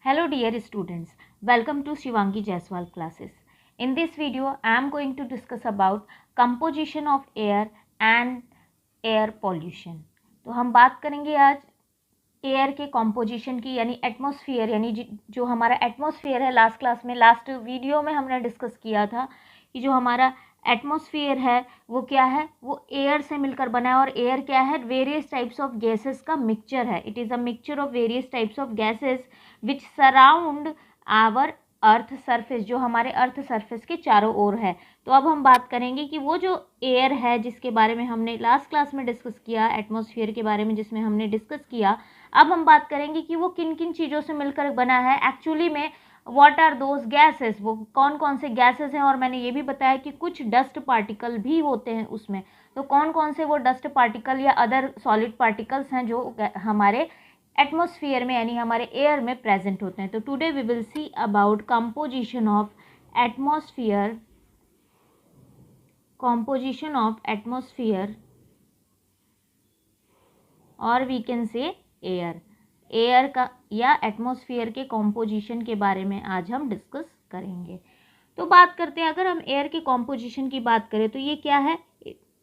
Hello dear students, welcome to Shivangi Jaiswal classes. In this video, I am going to discuss about composition of air and air pollution. तो हम बात करेंगे आज air के composition की, यानी atmosphere, यानी जो हमारा एटमॉस्फेयर है। लास्ट वीडियो में हमने डिस्कस किया था कि जो हमारा एटमॉस्फेयर है वो क्या है, वो एयर से मिलकर बना है। और एयर क्या है, वेरियस टाइप्स ऑफ गैसेस का मिक्सचर है। It is a mixture of various types of gases which surround our earth surface, जो हमारे अर्थ सरफेस के चारों ओर है। तो अब हम बात करेंगे कि वो जो एयर है जिसके बारे में हमने लास्ट क्लास में डिस्कस किया, एटमॉस्फेयर के बारे में जिसमें हमने डिस्कस किया, अब हम बात करेंगे कि वो किन किन चीज़ों से मिलकर बना है एक्चुअली में। व्हाट आर दोज गैसेस, वो कौन कौन से गैसेस हैं। और मैंने ये भी बताया कि कुछ डस्ट पार्टिकल भी होते हैं उसमें। तो कौन कौन से वो डस्ट पार्टिकल या अदर सॉलिड पार्टिकल्स हैं जो हमारे एटमॉस्फेयर में यानी हमारे एयर में प्रेजेंट होते हैं। तो today we will see about composition of atmosphere, composition of atmosphere और वी कैन से एयर का या एटमॉस्फेयर के कॉम्पोजिशन के बारे में आज हम डिस्कस करेंगे। तो बात करते हैं, अगर हम एयर के कॉम्पोजिशन की बात करें तो ये क्या है,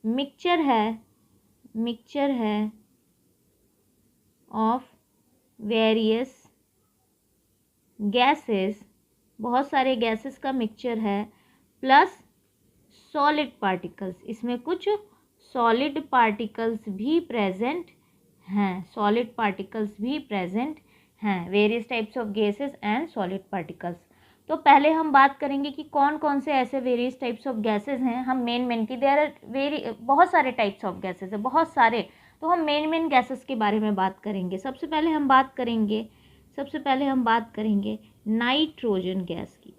मिक्सचर है ऑफ वेरियस गैसेस, बहुत सारे गैसेस का मिक्सचर है, प्लस सॉलिड पार्टिकल्स, इसमें कुछ सॉलिड पार्टिकल्स भी प्रेजेंट हैं, various types of gases and solid particles. तो पहले हम बात करेंगे कि कौन कौन से ऐसे वेरियस टाइप्स ऑफ गैसेस हैं। हम मेन की देयर आर बहुत सारे टाइप्स ऑफ गैसेस है, बहुत सारे। तो हम मेन गैसेस के बारे में बात करेंगे। सबसे पहले हम बात करेंगे नाइट्रोजन गैस की।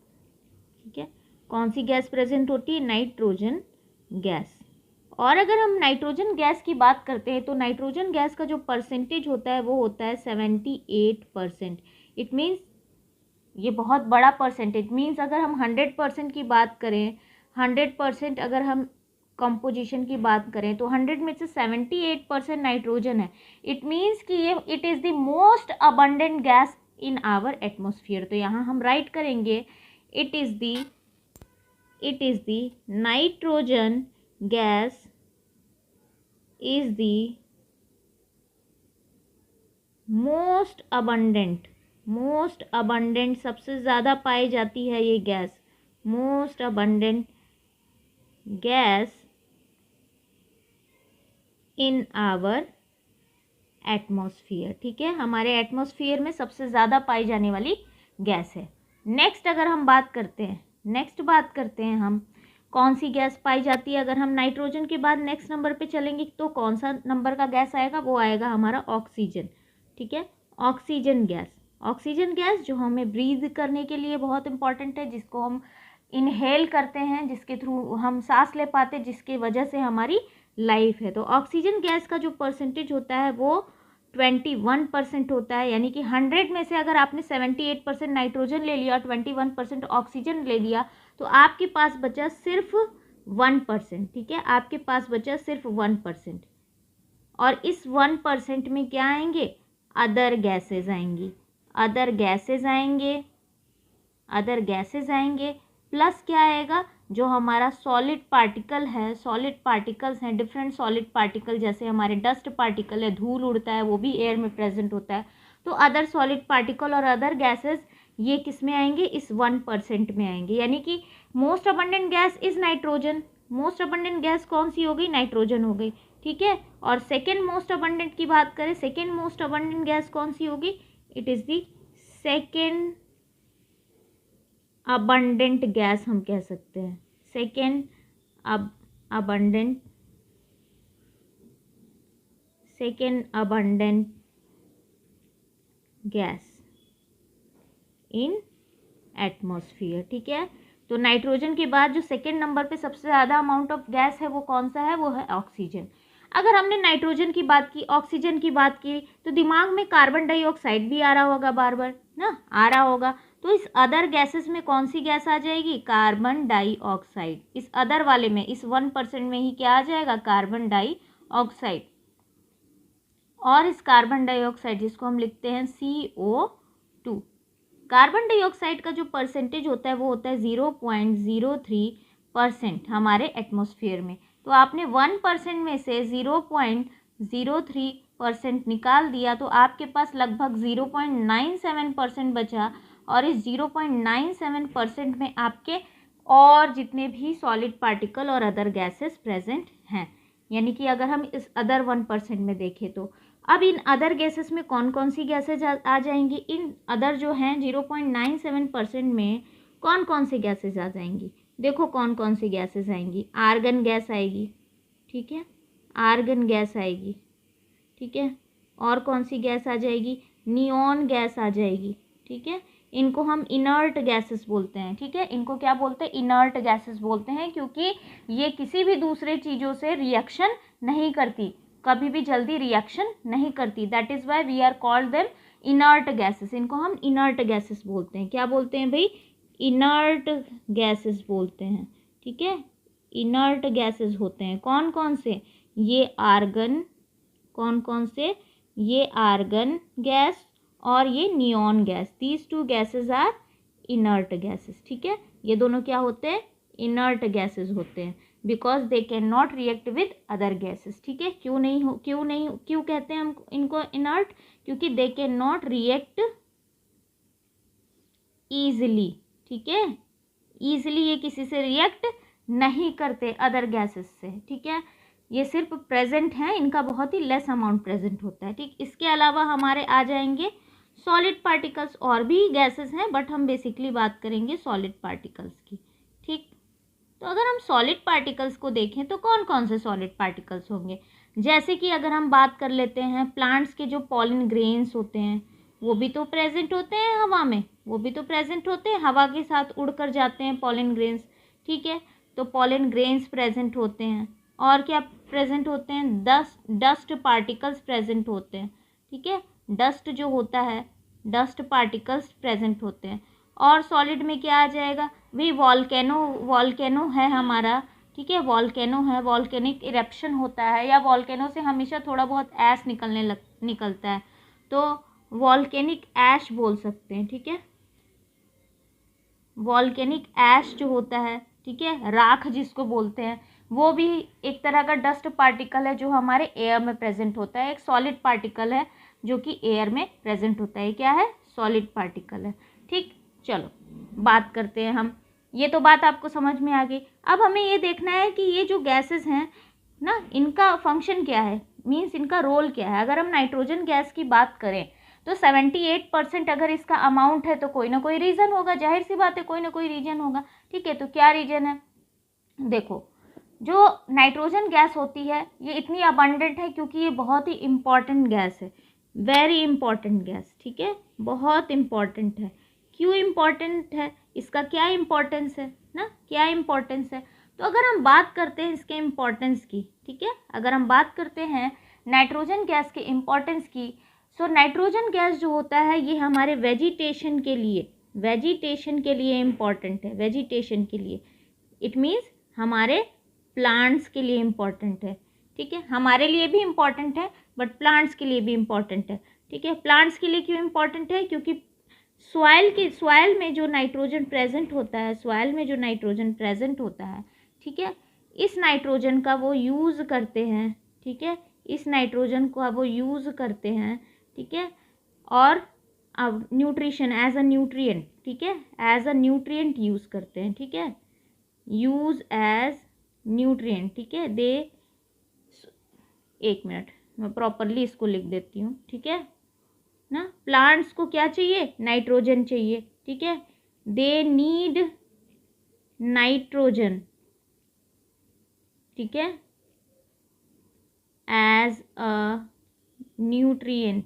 ठीक है, कौन सी गैस प्रेजेंट होती है, नाइट्रोजन गैस। और अगर हम नाइट्रोजन गैस की बात करते हैं तो नाइट्रोजन गैस का जो परसेंटेज होता है वो होता है 78%। इट मीन्स ये बहुत बड़ा परसेंटेज। मीन्स अगर हम 100% की बात करें, 100% अगर हम कंपोजिशन की बात करें तो 100 में से 78% नाइट्रोजन है। इट मीन्स कि ये it is the most abundant gas in our atmosphere. तो यहाँ हम राइट करेंगे it is the nitrogen gas is the most abundant सबसे ज़्यादा पाई जाती है ये gas, most abundant gas in our atmosphere. ठीक है, हमारे एटमॉस्फेयर में सबसे ज़्यादा पाई जाने वाली गैस है। नेक्स्ट बात करते हैं हम कौन सी गैस पाई जाती है। अगर हम नाइट्रोजन के बाद नेक्स्ट नंबर पे चलेंगे तो कौन सा नंबर का गैस आएगा, वो आएगा हमारा ऑक्सीजन। ठीक है, ऑक्सीजन गैस जो हमें ब्रीथ करने के लिए बहुत इंपॉर्टेंट है, जिसको हम इनहेल करते हैं, जिसके थ्रू हम सांस ले पाते हैं, जिसकी वजह से हमारी लाइफ है। तो ऑक्सीजन गैस का जो परसेंटेज होता है वो 21% होता है। यानी कि 100 में से अगर आपने 78% नाइट्रोजन ले लिया, 21% ऑक्सीजन ले लिया, तो आपके पास बचा सिर्फ 1%। ठीक है, आपके पास बचा सिर्फ 1%। और इस 1% में क्या आएंगे, अदर गैसेज आएंगे, प्लस क्या आएगा, जो हमारा सॉलिड पार्टिकल्स हैं, डिफरेंट सॉलिड पार्टिकल, जैसे हमारे डस्ट पार्टिकल है, धूल उड़ता है, वो भी एयर में प्रेजेंट होता है। तो अदर सॉलिड पार्टिकल और अदर गैसेस ये किस में आएंगे, इस 1% में आएंगे। यानी कि most abundant gas is nitrogen. Most abundant gas कौन सी हो गई, नाइट्रोजन हो गई। ठीक है, और सेकेंड मोस्ट अबंडेंट की बात करें, सेकेंड मोस्ट अबंडेंट गैस कौन सी होगी, it is the second abundant gas हम कह सकते हैं, सेकेंड अबंडेंट गैस इन एटमॉस्फेयर। ठीक है, तो नाइट्रोजन के बाद जो सेकेंड नंबर पे सबसे ज़्यादा अमाउंट ऑफ गैस है वो कौन सा है, वो है ऑक्सीजन। अगर हमने नाइट्रोजन की बात की, ऑक्सीजन की बात की, तो दिमाग में कार्बन डाइऑक्साइड भी आ रहा होगा, बार बार ना आ रहा होगा। तो इस अदर गैसेस में कौन सी गैस आ जाएगी, कार्बन डाइऑक्साइड। इस अदर वाले में, इस 1% में ही क्या आ जाएगा, कार्बन डाइऑक्साइड। और इस कार्बन डाइऑक्साइड जिसको हम लिखते हैं CO2, कार्बन डाइऑक्साइड का जो परसेंटेज होता है वो होता है 0.03% हमारे एटमॉस्फेयर में। तो आपने 1% में से 0.03% निकाल दिया तो आपके पास लगभग 0.97% बचा, और इस 0.97% में आपके और जितने भी सॉलिड पार्टिकल और अदर गैसेस प्रेजेंट हैं। यानी कि अगर हम इस अदर 1% में देखें तो अब इन अदर गैसेस में कौन कौन सी गैसेज आ जाएंगी, इन अदर जो हैं 0.97% में कौन कौन सी गैसेज आ जाएंगी। देखो कौन कौन सी गैसेज आएंगी। आर्गन गैस आएगी, ठीक है, आर्गन गैस आएगी, ठीक है। और कौन सी गैस आ जाएगी, नियॉन गैस आ जाएगी, ठीक है। इनको हम इनर्ट गैसेस बोलते हैं, ठीक है। इनको क्या बोलते हैं, इनर्ट गैसेस बोलते हैं, क्योंकि ये किसी भी दूसरे चीज़ों से रिएक्शन नहीं करती, कभी भी जल्दी रिएक्शन नहीं करती। That is why we are called them inert gases. इनको हम इनर्ट गैसेस बोलते हैं। क्या बोलते हैं भाई, इनर्ट गैसेस बोलते हैं, ठीक है। इनर्ट गैसेस होते हैं कौन कौन से, ये आर्गन, कौन कौन से, ये आर्गन गैस और ये neon gas. These two gases are inert gases, ठीक है। ये दोनों क्या होते हैं, इनर्ट गैसेस होते हैं, because they can not react with other gases, ठीक है। क्यों कहते हैं हम इनको इनर्ट, क्योंकि they can not react easily, ठीक है। ईजिली ये किसी से रिएक्ट नहीं करते अदर गैसेस से, ठीक है। ये सिर्फ प्रेजेंट हैं, इनका बहुत ही लेस अमाउंट प्रेजेंट होता है, ठीक। इसके अलावा हमारे आ जाएंगे सॉलिड पार्टिकल्स। और भी गैसेस हैं बट हम बेसिकली बात करेंगे सॉलिड पार्टिकल्स की, ठीक। तो अगर हम सॉलिड पार्टिकल्स को देखें तो कौन कौन से सॉलिड पार्टिकल्स होंगे, जैसे कि अगर हम बात कर लेते हैं प्लांट्स के जो पॉलन ग्रेन्स होते हैं वो भी तो प्रेजेंट होते हैं हवा में, वो भी तो प्रेजेंट होते हैं, हवा के साथ उड़ कर जाते हैं पॉलन ग्रेन्स, ठीक है। तो पॉलन ग्रेन्स प्रेजेंट होते हैं। और क्या प्रेजेंट होते हैं, डस्ट पार्टिकल्स प्रेजेंट होते हैं, ठीक है। डस्ट जो होता है, डस्ट पार्टिकल्स प्रेजेंट होते हैं। और सॉलिड में क्या आ जाएगा भाई, वॉल्केनो है हमारा, ठीक है। वॉल्केनो है, वॉल्केनिक इरेप्शन होता है, या वॉल्केनो से हमेशा थोड़ा बहुत ऐश निकलता है, तो वॉल्केनिक ऐश बोल सकते हैं, ठीक है। वॉल्केनिक ऐश जो होता है, ठीक है, राख जिसको बोलते हैं, वो भी एक तरह का डस्ट पार्टिकल है जो हमारे एयर में प्रेजेंट होता है। एक सॉलिड पार्टिकल है जो कि एयर में प्रेजेंट होता है। क्या है, सॉलिड पार्टिकल है, ठीक। चलो बात करते हैं हम, ये तो बात आपको समझ में आ गई। अब हमें ये देखना है कि ये जो गैसेस हैं ना, इनका फंक्शन क्या है, मीन्स इनका रोल क्या है। अगर हम नाइट्रोजन गैस की बात करें तो 78% अगर इसका अमाउंट है तो कोई ना कोई रीज़न होगा, जाहिर सी बात है, कोई ना कोई रीजन होगा, ठीक है। तो क्या रीजन है, देखो जो नाइट्रोजन गैस होती है ये इतनी अबंडेंट है क्योंकि ये बहुत ही इम्पॉर्टेंट गैस है, वेरी इम्पॉर्टेंट गैस, ठीक है, बहुत इम्पॉर्टेंट है। क्यों इम्पॉर्टेंट है, इसका क्या इम्पोर्टेंस है ना, क्या इम्पोर्टेंस है। तो अगर हम बात करते हैं इसके इम्पोर्टेंस की, ठीक है, अगर हम बात करते हैं नाइट्रोजन गैस के इम्पोर्टेंस की, सो नाइट्रोजन गैस जो होता है ये हमारे वेजिटेशन के लिए इम्पॉर्टेंट है, वेजिटेशन के लिए। इट मीन्स हमारे प्लांट्स के लिए इम्पॉर्टेंट है, ठीक है। हमारे लिए भी इम्पॉर्टेंट है बट प्लांट्स के लिए भी इम्पॉर्टेंट है, ठीक है। प्लांट्स के लिए क्यों इम्पॉर्टेंट है, क्योंकि सॉइल में जो नाइट्रोजन प्रेजेंट होता है, ठीक है, इस नाइट्रोजन का वो यूज़ करते हैं, ठीक है, इस नाइट्रोजन का वो यूज़ करते हैं, ठीक है। और अब न्यूट्रिशन एज अ न्यूट्रिएंट, ठीक है, एज अ न्यूट्रिएंट यूज़ करते हैं, ठीक है, यूज़ एज न्यूट्रिएंट, ठीक है। दे, एक मिनट मैं प्रॉपरली इसको लिख देती हूँ, ठीक है ना। प्लांट्स को क्या चाहिए, नाइट्रोजन चाहिए, ठीक है। दे नीड नाइट्रोजन, ठीक है, एज अ न्यूट्रिएंट,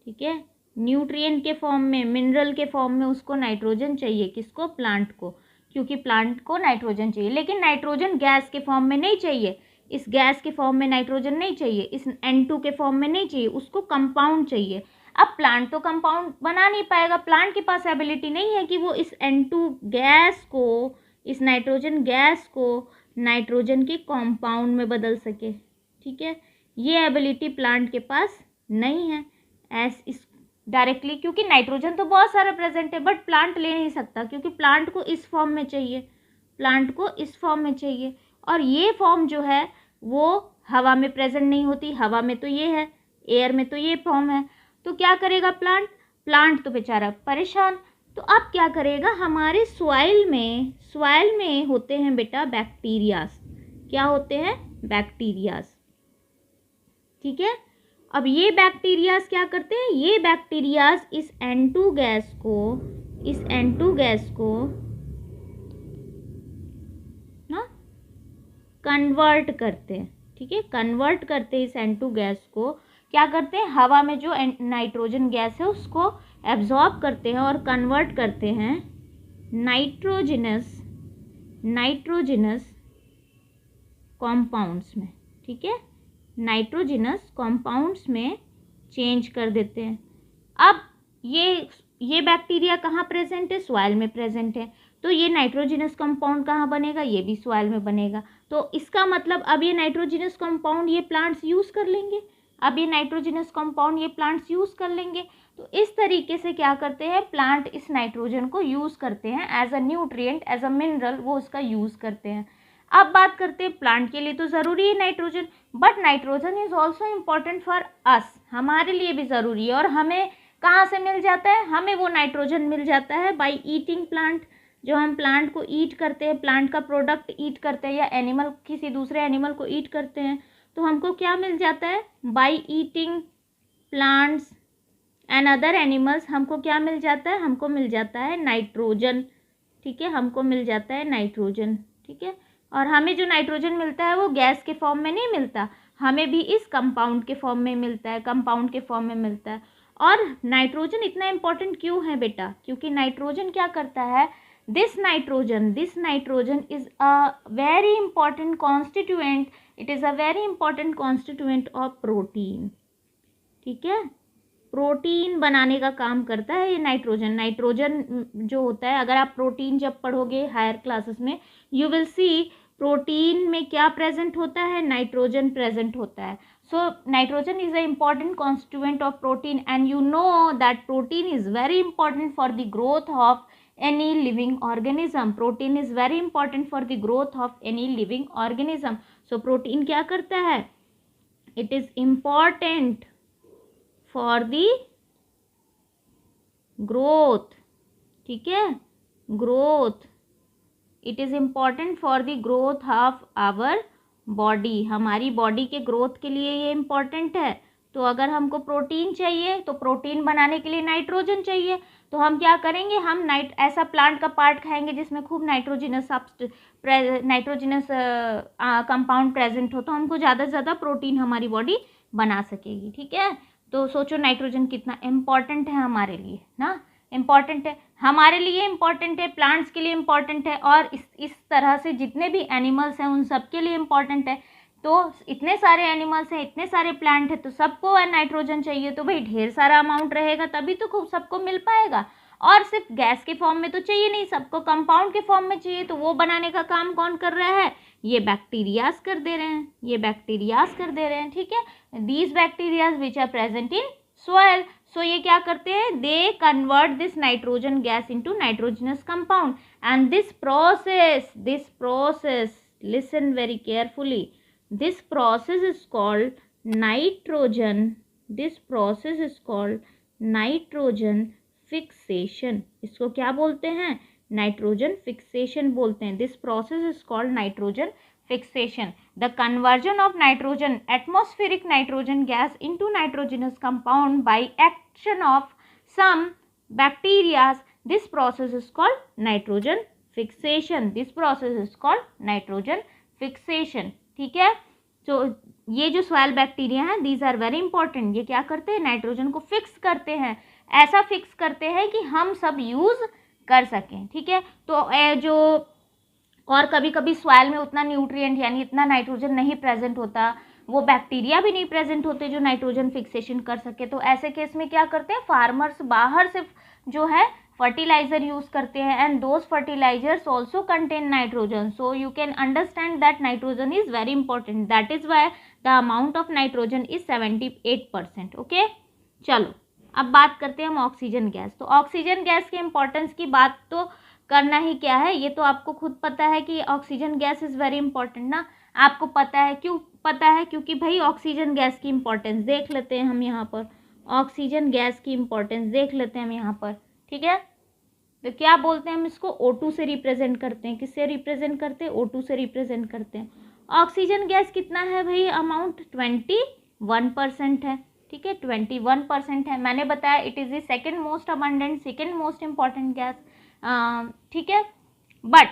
ठीक है। न्यूट्रिएंट के फॉर्म में, मिनरल के फॉर्म में उसको नाइट्रोजन चाहिए, किसको, प्लांट को, क्योंकि प्लांट को नाइट्रोजन चाहिए। लेकिन नाइट्रोजन गैस के फॉर्म में नहीं चाहिए, इस गैस के फॉर्म में नाइट्रोजन नहीं चाहिए, इस N2 के फॉर्म में नहीं चाहिए, उसको कंपाउंड चाहिए। अब प्लांट तो कंपाउंड बना नहीं पाएगा, प्लांट के पास एबिलिटी नहीं है कि वो इस N2 गैस को, इस नाइट्रोजन गैस को नाइट्रोजन के कंपाउंड में बदल सके, ठीक है। ये एबिलिटी प्लांट के पास नहीं है। इस डायरेक्टली, क्योंकि नाइट्रोजन तो बहुत सारा प्रेजेंट है बट प्लांट ले नहीं सकता, क्योंकि प्लांट को इस फॉर्म में चाहिए, प्लांट को इस फॉर्म में चाहिए, और ये फॉर्म जो है वो हवा में प्रेजेंट नहीं होती, हवा में तो ये है, एयर में तो ये फॉर्म है, तो क्या करेगा प्लांट, प्लांट तो बेचारा परेशान। तो अब क्या करेगा, हमारे सॉइल में होते हैं बेटा बैक्टीरियाज, क्या होते हैं, बैक्टीरियाज, ठीक है। अब ये बैक्टीरियाज क्या करते हैं, ये बैक्टीरियाज इस N2 गैस को ना कन्वर्ट करते हैं, ठीक है, कन्वर्ट करते हैं इस N2 गैस को, क्या करते हैं, हवा में जो नाइट्रोजन गैस है उसको एब्जॉर्ब करते हैं और कन्वर्ट करते हैं नाइट्रोजिनस कॉम्पाउंड्स में, ठीक है, नाइट्रोजिनस कॉम्पाउंड्स में चेंज कर देते हैं। अब ये बैक्टीरिया कहाँ प्रेजेंट है, सॉइल में प्रेजेंट है, तो ये नाइट्रोजिनस कंपाउंड कहाँ बनेगा, ये भी सॉइल में बनेगा। तो इसका मतलब अब ये नाइट्रोजिनस कंपाउंड ये प्लांट्स यूज़ कर लेंगे, अब ये नाइट्रोजिनस कंपाउंड ये प्लांट्स यूज़ कर लेंगे। तो इस तरीके से क्या करते हैं, प्लांट इस नाइट्रोजन को यूज़ करते हैं as a nutrient, as a mineral, वो उसका यूज़ करते हैं। अब बात करते हैं प्लांट के लिए तो ज़रूरी है nitrogen, but nitrogen is also important for us, हमारे लिए भी ज़रूरी है। और हमें कहाँ से मिल जाता है, हमें वो नाइट्रोजन मिल जाता है बाय ईटिंग प्लांट, जो हम प्लांट को ईट करते हैं, प्लांट का प्रोडक्ट ईट करते हैं, या एनिमल किसी दूसरे एनिमल को ईट करते हैं, तो हमको क्या मिल जाता है, by eating plants and other animals हमको क्या मिल जाता है, हमको मिल जाता है नाइट्रोजन, ठीक है, हमको मिल जाता है नाइट्रोजन, ठीक है। और हमें जो नाइट्रोजन मिलता है वो गैस के फॉर्म में नहीं मिलता, हमें भी इस कंपाउंड के फॉर्म में मिलता है, कंपाउंड के फॉर्म में मिलता है। और नाइट्रोजन इतना इम्पोर्टेंट क्यों है बेटा, क्योंकि नाइट्रोजन क्या करता है, this nitrogen is a very important constituent, it is a very important constituent of protein, ठीक है, प्रोटीन बनाने का काम करता है ये नाइट्रोजन। नाइट्रोजन जो होता है, अगर आप प्रोटीन जब पढ़ोगे हायर क्लासेस में, यू विल सी प्रोटीन में क्या प्रेजेंट होता है, नाइट्रोजन प्रेजेंट होता है। So nitrogen is a important constituent of protein, and you know that protein is very important for the growth of any living organism, protein is very important for the growth of any living organism. So protein क्या करता है, it is important for the growth, ठीक है, growth, it is important for the growth of our body, हमारी body के growth के लिए ये इम्पॉर्टेंट है। तो अगर हमको प्रोटीन चाहिए तो प्रोटीन बनाने के लिए नाइट्रोजन चाहिए, तो हम क्या करेंगे, हम ऐसा प्लांट का पार्ट खाएंगे जिसमें खूब नाइट्रोजिनस कंपाउंड प्रेजेंट हो, तो हमको ज़्यादा से ज़्यादा प्रोटीन हमारी बॉडी बना सकेगी, ठीक है। तो सोचो नाइट्रोजन कितना इम्पॉर्टेंट है हमारे लिए ना, इम्पॉर्टेंट है हमारे लिए, इम्पॉर्टेंट है प्लांट्स के लिए, इम्पॉर्टेंट है, और इस तरह से जितने भी एनिमल्स हैं उन सब के लिए इम्पॉर्टेंट है। तो इतने सारे एनिमल्स हैं, इतने सारे प्लांट हैं, तो सबको नाइट्रोजन चाहिए, तो भाई ढेर सारा अमाउंट रहेगा तभी तो खूब सबको मिल पाएगा। और सिर्फ गैस के फॉर्म में तो चाहिए नहीं, सबको कंपाउंड के फॉर्म में चाहिए, तो वो बनाने का काम कौन कर रहा है, ये बैक्टीरियाज कर दे रहे हैं, ये बैक्टीरियाज कर दे रहे हैं, ठीक है। These bacterias which are present in soil, so ये क्या करते हैं, they convert this nitrogen gas into nitrogenous compound, and this process listen very carefully, this process is called nitrogen fixation, इसको क्या बोलते हैं, नाइट्रोजन फिक्सेशन बोलते हैं। This process is called nitrogen fixation, the conversion of nitrogen, atmospheric nitrogen gas into nitrogenous compound by action of some bacteria, this process is called nitrogen fixation, this process is called nitrogen fixation, ठीक है। तो ये जो soil bacteria हैं, these are very important, ये क्या करते हैं, नाइट्रोजन को फिक्स करते हैं, ऐसा फिक्स करते हैं कि हम सब यूज़ कर सकें, ठीक है। तो जो और कभी कभी सॉइल में उतना न्यूट्रिएंट यानी इतना नाइट्रोजन नहीं प्रेजेंट होता, वो बैक्टीरिया भी नहीं प्रेजेंट होते जो नाइट्रोजन फिक्सेशन कर सके, तो ऐसे केस में क्या करते हैं, फार्मर्स बाहर से जो है फर्टिलाइजर यूज करते हैं, and those fertilisers also contain nitrogen, so you can understand that nitrogen is very important, that is why the amount of nitrogen is 78%, okay. चलो अब बात करते हैं हम ऑक्सीजन गैस। तो ऑक्सीजन गैस के इम्पोर्टेंस की बात तो करना ही क्या है, ये तो आपको खुद पता है कि oxygen gas is very important ना। आपको पता है, क्यों पता है? क्योंकि भाई ऑक्सीजन गैस की इम्पोर्टेंस देख लेते हैं हम यहाँ पर, ऑक्सीजन गैस की इम्पोर्टेंस देख लेते हैं हम यहाँ पर, ठीक है। तो क्या बोलते हैं हम इसको, O2 से रिप्रेजेंट करते हैं। किससे रिप्रेजेंट करते हैं? O2 से रिप्रेजेंट करते हैं। ऑक्सीजन गैस कितना है भाई? अमाउंट 21% है, ठीक है, 21% है। मैंने बताया it is the second most abundant, second most important gas, ठीक है। बट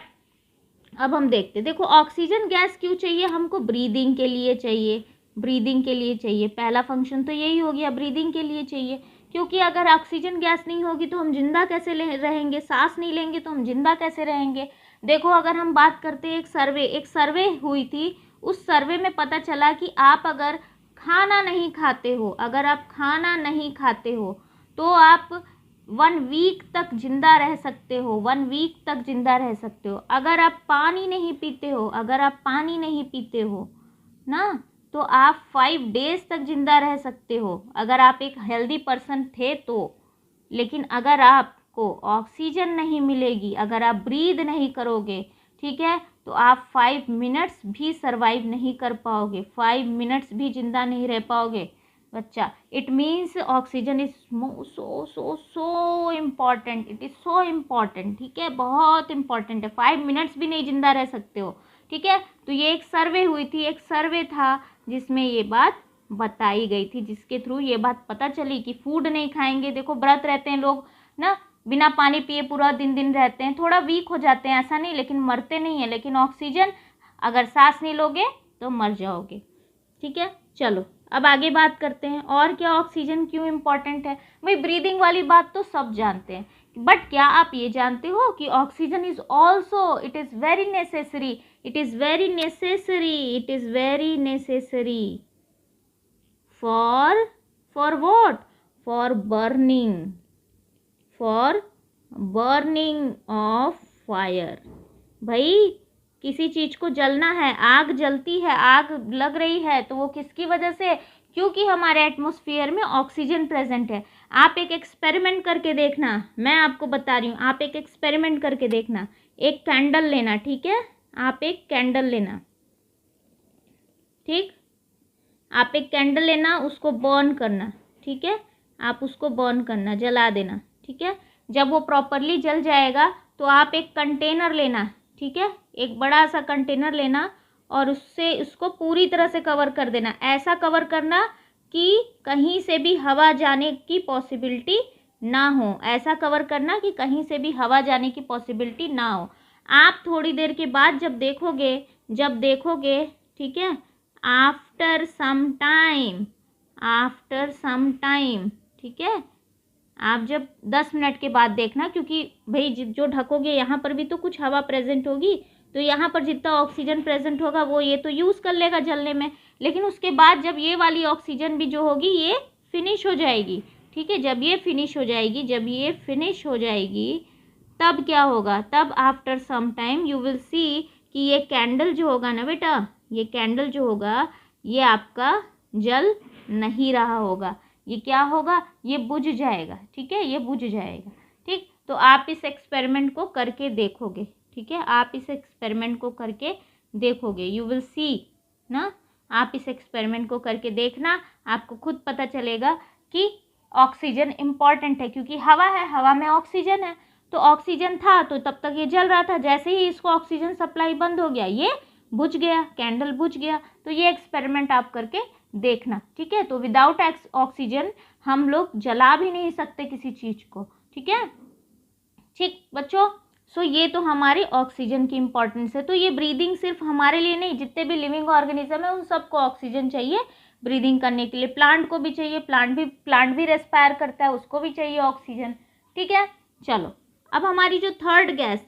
अब हम देखते, देखो ऑक्सीजन गैस क्यों चाहिए हमको? ब्रीदिंग के लिए चाहिए, ब्रीदिंग के लिए चाहिए। पहला फंक्शन तो यही हो गया, ब्रीदिंग के लिए चाहिए। क्योंकि अगर ऑक्सीजन गैस नहीं होगी तो हम जिंदा कैसे रहेंगे? सांस नहीं लेंगे तो हम जिंदा कैसे रहेंगे? देखो अगर हम बात करते हैं, एक सर्वे हुई थी, उस सर्वे में पता चला कि आप अगर खाना नहीं खाते हो, अगर आप खाना नहीं खाते हो तो आप 1 वीक तक जिंदा रह सकते हो, 1 वीक तक जिंदा रह सकते हो। अगर आप पानी नहीं पीते हो, अगर आप पानी नहीं पीते हो ना, तो आप 5 डेज तक जिंदा रह सकते हो, अगर आप एक हेल्दी पर्सन थे तो। लेकिन अगर आपको ऑक्सीजन नहीं मिलेगी, अगर आप ब्रीद नहीं करोगे, ठीक है, तो आप 5 मिनट्स भी सरवाइव नहीं कर पाओगे, 5 मिनट्स भी जिंदा नहीं रह पाओगे बच्चा। It means oxygen is so so so important, it is so important, ठीक है, बहुत इम्पॉर्टेंट है। 5 मिनट्स भी नहीं जिंदा रह सकते हो, ठीक है। तो ये एक सर्वे हुई थी, एक सर्वे था जिसमें ये बात बताई गई थी, जिसके थ्रू ये बात पता चली कि फूड नहीं खाएंगे। देखो व्रत रहते हैं लोग ना, बिना पानी पिए पूरा दिन रहते हैं, थोड़ा वीक हो जाते हैं, ऐसा नहीं, लेकिन मरते नहीं है। लेकिन ऑक्सीजन, अगर सांस नहीं लोगे तो मर जाओगे, ठीक है। चलो अब आगे बात करते हैं, और क्या ऑक्सीजन क्यों इम्पॉर्टेंट है? भाई ब्रीदिंग वाली बात तो सब जानते हैं, बट क्या आप ये जानते हो कि oxygen is also, it is very necessary, it is very necessary, it is very necessary for what? For burning of fire. भाई किसी चीज को जलना है, आग जलती है, आग लग रही है, तो वो किसकी वजह से? क्योंकि हमारे एटमॉस्फेयर में ऑक्सीजन प्रेजेंट है। आप एक एक्सपेरिमेंट करके देखना, मैं आपको बता रही हूँ, आप एक एक्सपेरिमेंट करके देखना। एक कैंडल लेना, ठीक है, आप एक कैंडल लेना, ठीक, आप एक कैंडल लेना, उसको बर्न करना, ठीक है, आप उसको बर्न करना, जला देना, ठीक है। जब वो प्रॉपरली जल जाएगा तो आप एक कंटेनर लेना, ठीक है, एक बड़ा सा कंटेनर लेना और उससे उसको पूरी तरह से कवर कर देना। ऐसा कवर करना कि कहीं से भी हवा जाने की पॉसिबिलिटी ना हो, ऐसा कवर करना कि कहीं से भी हवा जाने की पॉसिबिलिटी ना हो। आप थोड़ी देर के बाद जब देखोगे, ठीक है, आफ्टर सम टाइम, ठीक है, आप जब 10 मिनट के बाद देखना, क्योंकि भाई जो ढकोगे यहाँ पर भी तो कुछ हवा प्रेजेंट होगी, तो यहाँ पर जितना ऑक्सीजन प्रेजेंट होगा वो ये तो यूज़ कर लेगा जलने में। लेकिन उसके बाद जब ये वाली ऑक्सीजन भी जो होगी ये फिनिश हो जाएगी, ठीक है, जब ये फिनिश हो जाएगी तब क्या होगा? तब after some time you will see कि ये कैंडल जो होगा ना बेटा, ये कैंडल जो होगा ये आपका जल नहीं रहा होगा, ये क्या होगा? ये बुझ जाएगा, ठीक है, ये बुझ जाएगा, ठीक। तो आप इस एक्सपेरिमेंट को करके देखोगे, ठीक है, आप इस एक्सपेरिमेंट को करके देखोगे, यू विल सी ना, आप इस एक्सपेरिमेंट को करके देखना, आपको खुद पता चलेगा कि ऑक्सीजन इम्पॉर्टेंट है। क्योंकि हवा है, हवा में ऑक्सीजन है, तो ऑक्सीजन था तो तब तक ये जल रहा था, जैसे ही इसको ऑक्सीजन सप्लाई बंद हो गया ये बुझ गया, कैंडल बुझ गया। तो ये एक्सपेरिमेंट आप करके देखना, ठीक है। तो विदाउट ऑक्सीजन हम लोग जला भी नहीं सकते किसी चीज़ को, ठीक है, ठीक बच्चों। सो ये तो हमारी ऑक्सीजन की इम्पोर्टेंस है। तो ये ब्रीदिंग सिर्फ हमारे लिए नहीं, जितने भी लिविंग ऑर्गेनिज्म है उन सबको ऑक्सीजन चाहिए ब्रीदिंग करने के लिए। प्लांट को भी चाहिए, प्लांट भी रेस्पायर करता है, उसको भी चाहिए ऑक्सीजन, ठीक है। चलो अब हमारी जो थर्ड गैस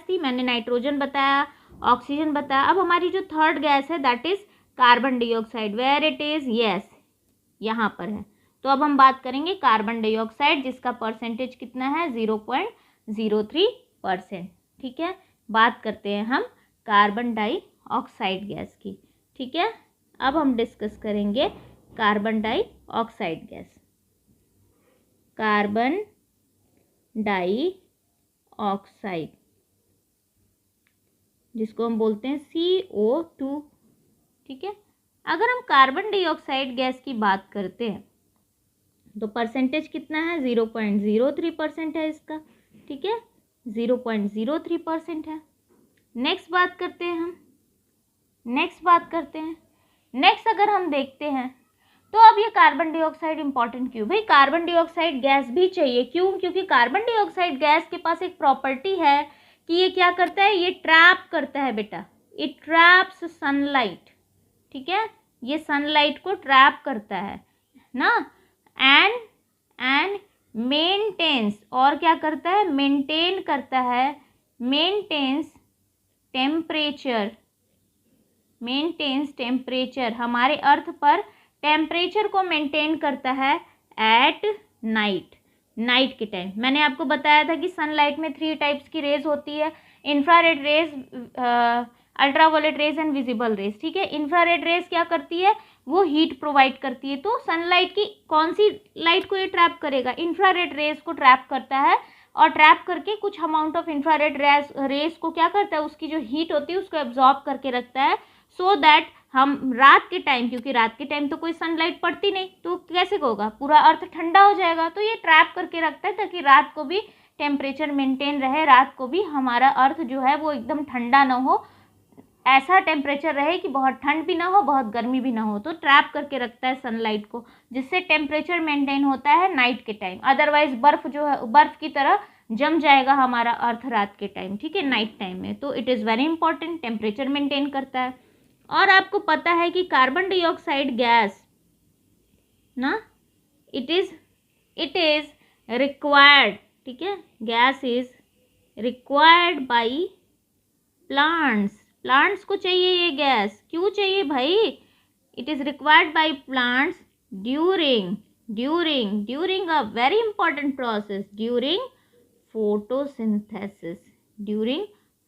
थी, मैंने नाइट्रोजन बताया, ऑक्सीजन बताया। अब हमारी जो थर्ड गैस है that is carbon dioxide. Where it is? Yes, यहाँ पर है। तो अब हम बात करेंगे कार्बन डाइऑक्साइड, जिसका परसेंटेज कितना है? 0.03%, ठीक है। बात करते हैं हम कार्बन डाइऑक्साइड गैस की, ठीक है। अब हम डिस्कस करेंगे carbon dioxide gas. Carbon dioxide, जिसको हम बोलते हैं CO2। ठीक है, अगर हम कार्बन डाइऑक्साइड गैस की बात करते हैं तो परसेंटेज कितना है, 0.03% है इसका। ठीक है, 0.03% है। नेक्स्ट बात करते हैं नेक्स्ट अगर हम देखते हैं तो अब ये कार्बन डाइऑक्साइड इंपॉर्टेंट क्यों? भाई कार्बन डाइऑक्साइड गैस भी चाहिए, क्यों? क्योंकि कार्बन डाइऑक्साइड गैस के पास एक प्रॉपर्टी है कि ये क्या करता है, ये ट्रैप करता है बेटा, इट ट्रैप्स सनलाइट। ठीक है, ये सनलाइट को ट्रैप करता है ना, एंड मेंटेन्स, और क्या करता है, मेंटेन करता है, मेंटेन्स टेम्परेचर, हमारे अर्थ पर टेम्परेचर को मेंटेन करता है एट नाइट के टाइम। मैंने आपको बताया था कि सनलाइट में 3 टाइप्स की रेज होती है, infrared rays, ultraviolet rays and visible raise. ठीक है, इंफ्रारेड रेज क्या करती है, वो हीट प्रोवाइड करती है। तो सनलाइट की कौन सी लाइट को ये ट्रैप करेगा, इंफ्रारेड रेज को ट्रैप करता है, और ट्रैप करके कुछ अमाउंट ऑफ इंफ्रारेड रेज को क्या करता है, उसकी जो हीट होती है उसको एब्जॉर्ब करके रखता है, सो दैट हम रात के टाइम, क्योंकि रात के टाइम तो कोई सनलाइट पड़ती नहीं, तो कैसे होगा, पूरा अर्थ ठंडा हो जाएगा। तो ये ट्रैप करके रखता है ताकि रात को भी टेम्परेचर मेंटेन रहे, रात को भी हमारा अर्थ जो है वो एकदम ठंडा ना हो, ऐसा टेम्परेचर रहे कि बहुत ठंड भी ना हो बहुत गर्मी भी ना हो। तो ट्रैप करके रखता है सनलाइट को, जिससे टेम्परेचर मेंटेन होता है नाइट के टाइम। अदरवाइज बर्फ जो है, बर्फ की तरह जम जाएगा हमारा अर्थ रात के टाइम। ठीक है, नाइट टाइम में। तो it is very important, temperature maintain करता है। और आपको पता है कि कार्बन डाइऑक्साइड गैस ना, इट इज रिक्वायर्ड, ठीक है, gas is required by plants को चाहिए ये गैस। क्यों चाहिए भाई, it is required by plants during a very important process, during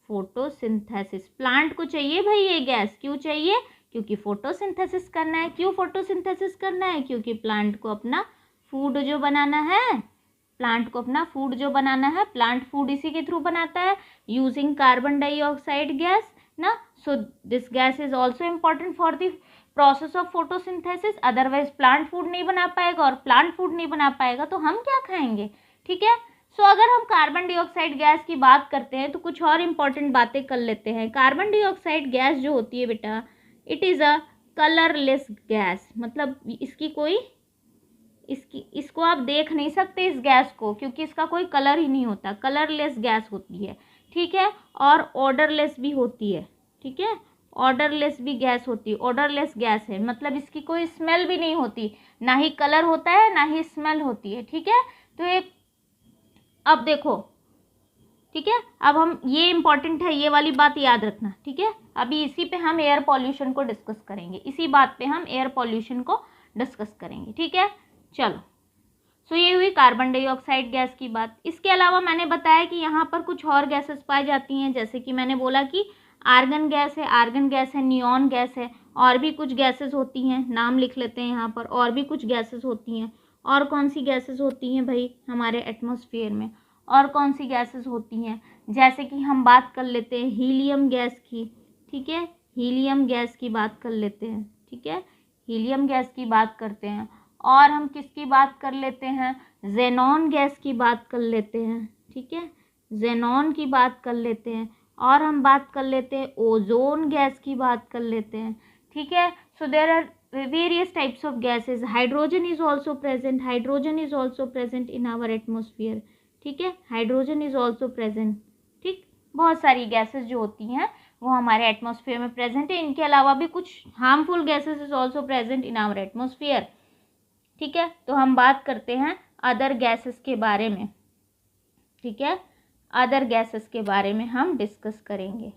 photosynthesis. Plant को चाहिए भाई ये गैस, क्यों चाहिए, क्योंकि फोटोसिंथेसिस करना है। क्यों फोटोसिंथेसिस करना है, क्योंकि प्लांट को अपना फूड जो बनाना है, प्लांट फूड इसी के थ्रू बनाता है, यूजिंग कार्बन डाइऑक्साइड गैस ना। So this gas is also important for the process of photosynthesis. Otherwise plant food नहीं बना पाएगा, और प्लांट फूड नहीं बना पाएगा तो हम क्या खाएंगे। ठीक है, सो अगर हम कार्बन डाइऑक्साइड गैस की बात करते हैं तो कुछ और इम्पॉर्टेंट बातें कर लेते हैं। कार्बन डाइऑक्साइड गैस जो होती है बेटा, it is a colourless gas, मतलब इसको आप देख नहीं सकते इस गैस को, क्योंकि इसका कोई कलर ही नहीं होता, कलरलेस गैस होती है। ठीक है, और ऑर्डरलेस भी होती है। ठीक है, ऑर्डरलेस भी गैस होती है, ऑर्डरलेस गैस है, मतलब इसकी कोई स्मेल भी नहीं होती, ना ही कलर होता है ना ही स्मेल होती है। ठीक है, तो एक अब देखो, ठीक है, अब हम ये इंपॉर्टेंट है, ये वाली बात याद रखना। ठीक है, अभी इसी पे हम एयर पॉल्यूशन को डिस्कस करेंगे, इसी बात पे हम एयर पॉल्यूशन को डिस्कस करेंगे। ठीक है, चलो। सो ये हुई कार्बन डाइऑक्साइड गैस की बात। इसके अलावा मैंने बताया कि यहाँ पर कुछ और गैसेस पाई जाती हैं, जैसे कि मैंने बोला कि आर्गन गैस है, नियॉन गैस है, और भी कुछ गैसेस होती हैं, नाम लिख लेते हैं यहाँ पर, और भी कुछ गैसेस होती हैं। और कौन सी गैसेस होती हैं भाई हमारे एटमॉस्फेयर में, और कौन सी गैसेस होती हैं, जैसे कि हम बात कर लेते हैं हीलियम गैस की। ठीक है, हीलियम गैस की बात कर लेते हैं। ठीक है, हीलियम गैस की बात करते हैं। और हम किसकी बात कर लेते हैं, जेनॉन गैस की बात कर लेते हैं। ठीक है, जेनॉन की बात कर लेते हैं। और हम बात कर लेते हैं ओजोन गैस की बात कर लेते हैं। ठीक है, so there are various types of gases. Hydrogen is also present in our atmosphere. ठीक है, हाइड्रोजन इज ऑल्सो प्रेजेंट। ठीक, बहुत सारी गैसेस जो होती हैं वो हमारे एटमॉस्फेयर में प्रेजेंट है। इनके अलावा भी कुछ harmful gases is also present in our atmosphere. ठीक है, तो हम बात करते हैं अदर गैसेस के बारे में। ठीक है, अदर गैसेस के बारे में हम डिस्कस करेंगे।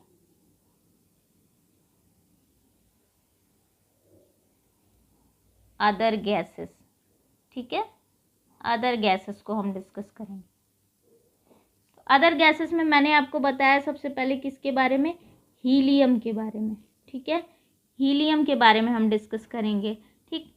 अदर गैसेस, ठीक है, अदर गैसेस को हम डिस्कस करेंगे। अदर गैसेस में मैंने आपको बताया सबसे पहले किसके बारे में, हीलियम के बारे में। ठीक है, हीलियम के बारे में हम डिस्कस करेंगे। ठीक,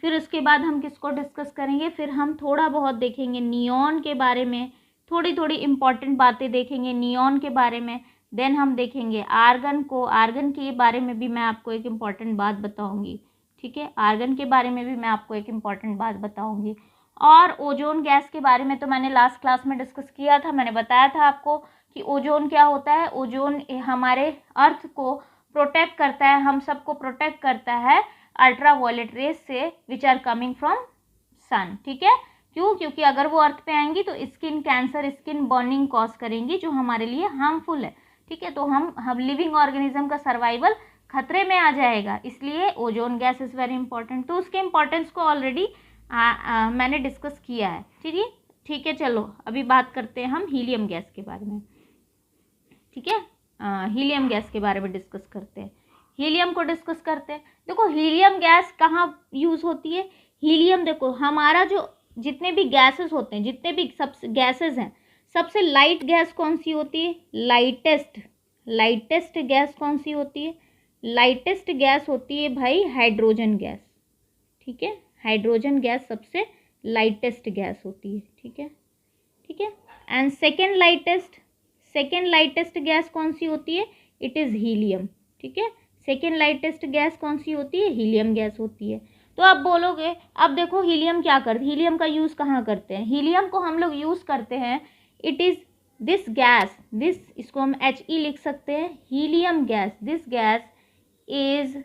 फिर उसके बाद हम किसको डिस्कस करेंगे, फिर हम थोड़ा बहुत देखेंगे नियॉन के बारे में, थोड़ी थोड़ी इम्पॉर्टेंट बातें देखेंगे नियॉन के बारे में। देन हम देखेंगे आर्गन को, आर्गन के बारे में भी मैं आपको एक इम्पॉर्टेंट बात बताऊंगी, ठीक है, आर्गन के बारे में भी मैं आपको एक इम्पॉर्टेंट बात बताऊंगी। और ओजोन गैस के बारे में तो मैंने लास्ट क्लास में डिस्कस किया था, मैंने बताया था आपको कि ओजोन क्या होता है। ओजोन हमारे अर्थ को प्रोटेक्ट करता है, हम सबको प्रोटेक्ट करता है अल्ट्रा वायलेट रेज से which are coming from sun, ठीक है। क्यों? क्योंकि अगर वो अर्थ पे आएंगी तो skin cancer, skin burning cause करेंगी जो हमारे लिए हार्मफुल है, ठीक है। तो हम लिविंग ऑर्गेनिज्म का सर्वाइवल खतरे में आ जाएगा, इसलिए ozone gas is very important. तो उसके इम्पोर्टेंस को ऑलरेडी मैंने डिस्कस किया है, ठीक है। चलो अभी बात करते हैं हम हीलियम गैस के बारे में, ठीक है। हीलियम गैस के बारे में डिस्कस करते हैं, हीलियम को डिस्कस करते हैं। देखो हीलियम गैस कहाँ यूज़ होती है। हीलियम देखो हमारा जो जितने भी गैसेस होते हैं, जितने भी सब गैसेस हैं, सबसे लाइट गैस कौन सी होती है, लाइटेस्ट गैस कौन सी होती है, लाइटेस्ट गैस होती है भाई हाइड्रोजन गैस, ठीक है। हाइड्रोजन गैस सबसे लाइटेस्ट गैस होती है, ठीक है। एंड सेकेंड लाइटेस्ट गैस कौन सी होती है, इट इज़ हीलियम, ठीक है। सेकेंड लाइटेस्ट गैस कौन सी होती है, हीलियम गैस होती है। तो आप बोलोगे अब देखो हीलियम क्या करते, हीलियम का यूज़ कहाँ करते हैं। हीलियम को हम लोग यूज़ करते हैं, it is this gas, this इसको हम HE लिख सकते हैं, helium gas, this gas is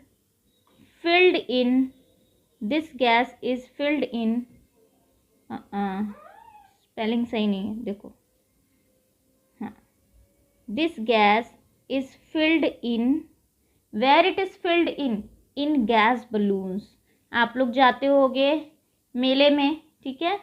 filled in, this gas is filled in, spelling सही नहीं है देखो, हाँ, this gas is filled in, where it is filled in gas balloons. आप लोग जाते होगे मेले में, ठीक है,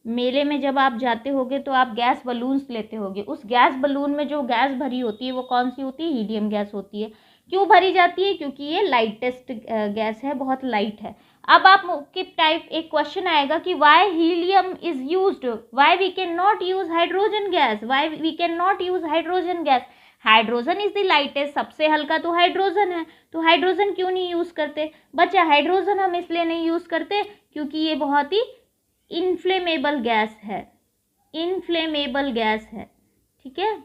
मेले में जब आप जाते होगे तो आप गैस बलून्स लेते होगे, उस गैस बलून में जो गैस भरी होती है वो कौन सी होती है, हीलियम गैस होती है। क्यों भरी जाती है, क्योंकि ये लाइटेस्ट गैस है, बहुत लाइट है। अब आप के टाइप एक क्वेश्चन आएगा कि why helium is used, why we can not use hydrogen gas, why we can not use hydrogen gas, hydrogen is the lightest, सबसे हल्का तो हाइड्रोजन है, तो हाइड्रोजन क्यों नहीं यूज करते बच्चा। हाइड्रोजन हम इसलिए नहीं यूज करते क्योंकि ये बहुत ही इनफ्लेमेबल गैस है, इनफ्लेमेबल गैस है, ठीक है,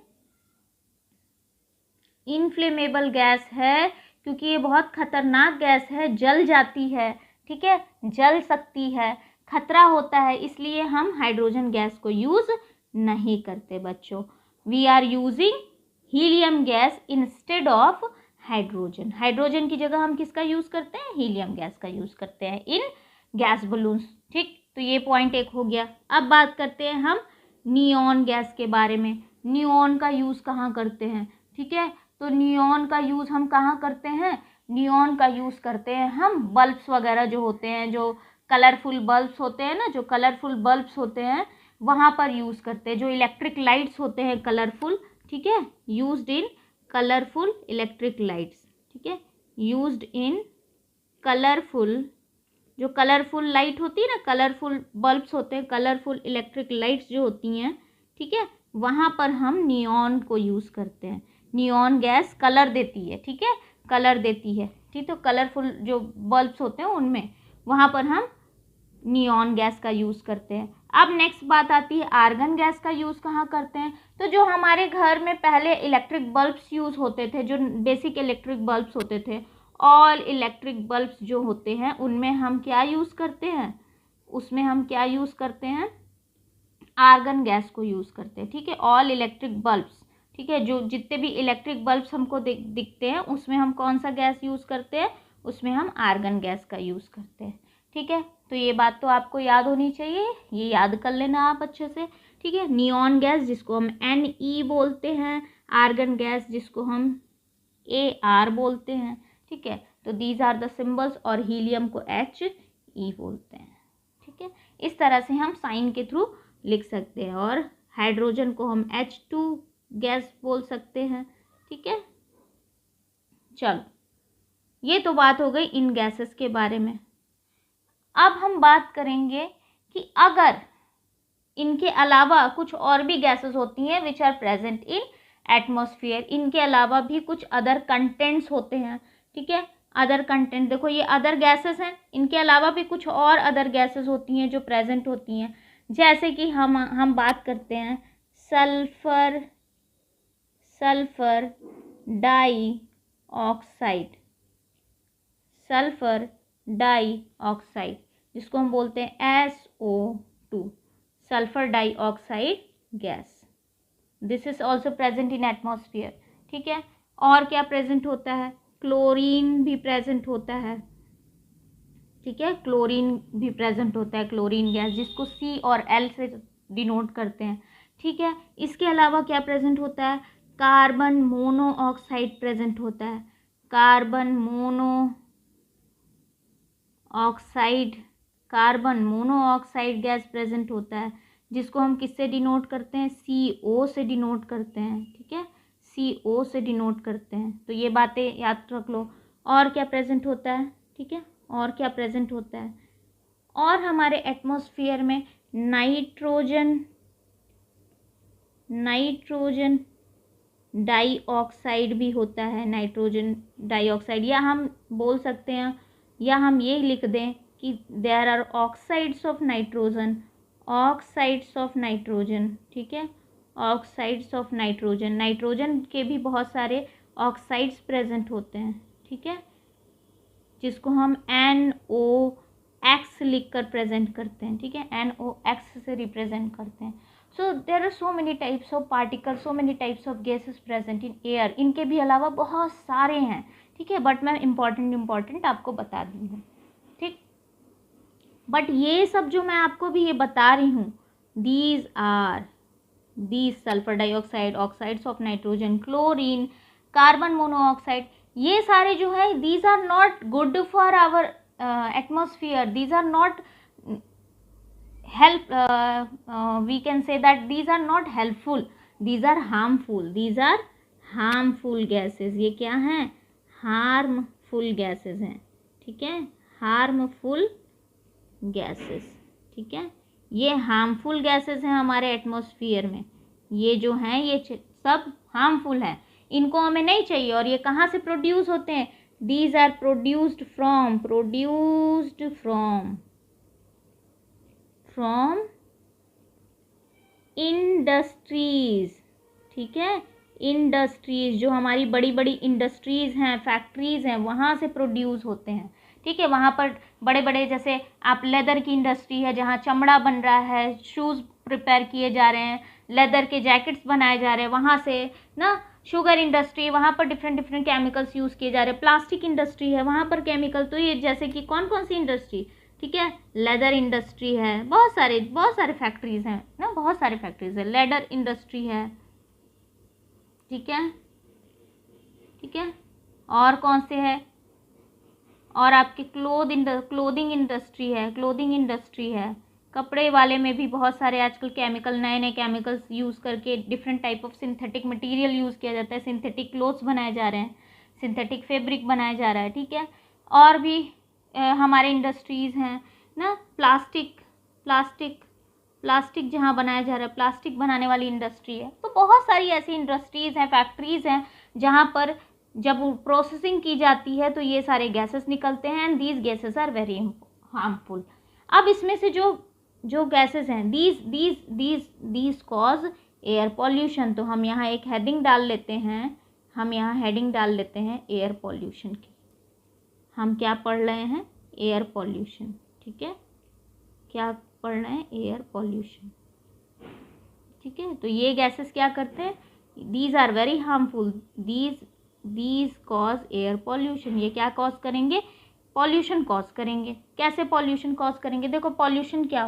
इनफ्लेमेबल गैस है क्योंकि ये बहुत खतरनाक गैस है, जल जाती है, ठीक है, जल सकती है, खतरा होता है, इसलिए हम हाइड्रोजन गैस को यूज नहीं करते बच्चों। We are using helium gas instead of hydrogen, hydrogen की जगह हम किसका यूज करते हैं, हीलियम गैस का यूज करते हैं इन गैस बलून्स, ठीक। तो ये पॉइंट एक हो गया। अब बात करते हैं हम नियॉन गैस के बारे में। नियॉन का यूज़ कहाँ करते हैं, ठीक है, तो नियॉन का यूज़ हम कहाँ करते हैं, नियॉन का यूज़ करते हैं हम बल्ब्स वगैरह जो होते हैं, जो कलरफुल बल्ब्स होते हैं ना, जो कलरफुल बल्ब्स होते हैं वहाँ पर यूज़ करते हैं, जो इलेक्ट्रिक लाइट्स होते हैं कलरफुल, ठीक है, used in colourful electric lights, ठीक है, यूज्ड इन कलरफुल, जो कलरफुल लाइट होती है ना, कलरफुल बल्ब्स होते हैं, कलरफुल इलेक्ट्रिक लाइट्स जो होती हैं, ठीक है, वहाँ पर हम नियॉन को यूज़ करते हैं। नियॉन गैस कलर देती है, ठीक है, कलर देती है, ठीक। तो कलरफुल जो बल्ब्स होते हैं उनमें वहाँ पर हम नियॉन गैस का यूज़ करते हैं। अब नेक्स्ट बात आती है आर्गन गैस का यूज़ कहाँ करते हैं। तो जो हमारे घर में पहले इलेक्ट्रिक बल्ब्स यूज़ होते थे, जो बेसिक इलेक्ट्रिक बल्ब्स होते थे, ऑल इलेक्ट्रिक बल्ब्स जो होते हैं उनमें हम क्या यूज़ करते हैं, उसमें हम क्या यूज़ करते हैं, आर्गन गैस को यूज़ करते हैं, ठीक है। ऑल इलेक्ट्रिक बल्ब्स, ठीक है, जो जितने भी इलेक्ट्रिक बल्ब्स हमको दिखते हैं उसमें हम कौन सा गैस यूज़ करते हैं, उसमें हम आर्गन गैस का यूज़ करते हैं, ठीक है। तो ये बात तो आपको याद होनी चाहिए, ये याद कर लेना आप अच्छे से, ठीक है। नियॉन गैस जिसको हम Ne बोलते हैं, आर्गन गैस जिसको हम Ar बोलते हैं, ठीक है। तो दीज आर द सिंबल्स, और हीलियम को He बोलते हैं, ठीक है। इस तरह से हम साइन के थ्रू लिख सकते हैं, और हाइड्रोजन को हम H2 गैस बोल सकते हैं, ठीक है। चलो ये तो बात हो गई इन गैसेस के बारे में। अब हम बात करेंगे कि अगर इनके अलावा कुछ और भी गैसेस होती हैं which are present in atmosphere, इनके अलावा भी कुछ अदर कंटेंट्स होते हैं, ठीक है, अदर कंटेंट, देखो ये अदर गैसेस हैं, इनके अलावा भी कुछ और अदर गैसेस होती हैं जो प्रेजेंट होती हैं, जैसे कि हम बात करते हैं सल्फर डाइऑक्साइड, सल्फर डाइऑक्साइड जिसको हम बोलते हैं SO2, sulphur dioxide gas. This is also present in atmosphere, ठीक है। और क्या प्रेजेंट होता है, क्लोरीन भी प्रेजेंट होता है, ठीक है, क्लोरीन भी प्रेजेंट होता है, क्लोरीन गैस जिसको C और L से डिनोट करते हैं, ठीक है। इसके अलावा क्या प्रेजेंट होता है, कार्बन मोनोऑक्साइड प्रेजेंट होता है, कार्बन मोनोऑक्साइड गैस प्रेजेंट होता है, जिसको हम किससे डिनोट करते हैं, CO से डिनोट करते हैं, ठीक है, CO से डिनोट करते हैं। तो ये बातें याद रख लो। और क्या प्रेजेंट होता है, ठीक है, और क्या प्रेजेंट होता है, और हमारे एटमॉस्फेयर में नाइट्रोजन डाइऑक्साइड भी होता है, नाइट्रोजन डाइऑक्साइड, या हम बोल सकते हैं, या हम ये लिख दें कि there are oxides of nitrogen, ठीक है, ऑक्साइड्स ऑफ नाइट्रोजन, नाइट्रोजन के भी बहुत सारे ऑक्साइड्स प्रेजेंट होते हैं, ठीक है, जिसको हम NOx लिख कर प्रेजेंट करते हैं, ठीक है, NOx से रिप्रेजेंट करते हैं। So there are so many types of particle, so many types of gases present in air, इनके भी अलावा बहुत सारे हैं, ठीक है, बट मैं इम्पॉर्टेंट आपको बता दी हूँ, ठीक। बट ये सब जो मैं आपको भी ये बता रही हूँ, these sulphur dioxide, oxides of nitrogen, chlorine, carbon monoxide, ये सारे जो है these are not good for our atmosphere, these are not help, we can say that these are not helpful, these are harmful gases। ये क्या हैं, harmful gases हैं, ठीक है, harmful gases, ठीक है, ये harmful gases हैं हमारे एटमॉस्फेयर में, ये जो हैं ये सब harmful हैं, इनको हमें नहीं चाहिए। और ये कहाँ से प्रोड्यूस होते हैं, these are produced from industries, ठीक है, इंडस्ट्रीज जो हमारी बड़ी बड़ी इंडस्ट्रीज हैं, फैक्ट्रीज हैं, वहाँ से प्रोड्यूस होते हैं, ठीक है। वहाँ पर बड़े बड़े, जैसे आप लेदर की इंडस्ट्री है जहाँ चमड़ा बन रहा है, शूज़ प्रिपेयर किए जा रहे हैं, लेदर के जैकेट्स बनाए जा रहे हैं, वहाँ से ना, शुगर इंडस्ट्री, वहाँ पर डिफरेंट केमिकल्स यूज़ किए जा रहे हैं, प्लास्टिक इंडस्ट्री है, वहाँ पर केमिकल, तो ये जैसे कि कौन सी इंडस्ट्री, ठीक है, लेदर इंडस्ट्री है, बहुत सारे फैक्ट्रीज हैं ना, बहुत सारे फैक्ट्रीज है, लेदर इंडस्ट्री है, ठीक है, और कौन से है, और आपके क्लोथिंग इंडस्ट्री है, कपड़े वाले में भी बहुत सारे आजकल केमिकल, नए केमिकल्स यूज़ करके different type of synthetic material use किया जाता है, सिंथेटिक क्लोथ्स बनाए जा रहे हैं, सिंथेटिक फैब्रिक बनाया जा रहा है, ठीक है। और भी हमारे इंडस्ट्रीज़ हैं ना, प्लास्टिक जहाँ बनाया जा रहा है, प्लास्टिक बनाने वाली इंडस्ट्री है। तो बहुत सारी ऐसी इंडस्ट्रीज़ हैं, फैक्ट्रीज़ हैं, जहाँ पर जब प्रोसेसिंग की जाती है तो ये सारे गैसेस निकलते हैं, and these gases are very harmful. अब इसमें से जो गैसेस हैं, दीज कॉज एयर पॉल्यूशन, तो हम यहाँ एक हेडिंग डाल लेते हैं, एयर पॉल्यूशन की। हम क्या पढ़ रहे हैं, एयर पॉल्यूशन, ठीक है, क्या पढ़ रहे हैं, एयर पॉल्यूशन, ठीक है। तो ये गैसेस क्या करते हैं, these are very harmful, these cause air pollution, ये क्या कॉज करेंगे, पॉल्यूशन कॉज करेंगे। कैसे पॉल्यूशन कॉज करेंगे, देखो पॉल्यूशन क्या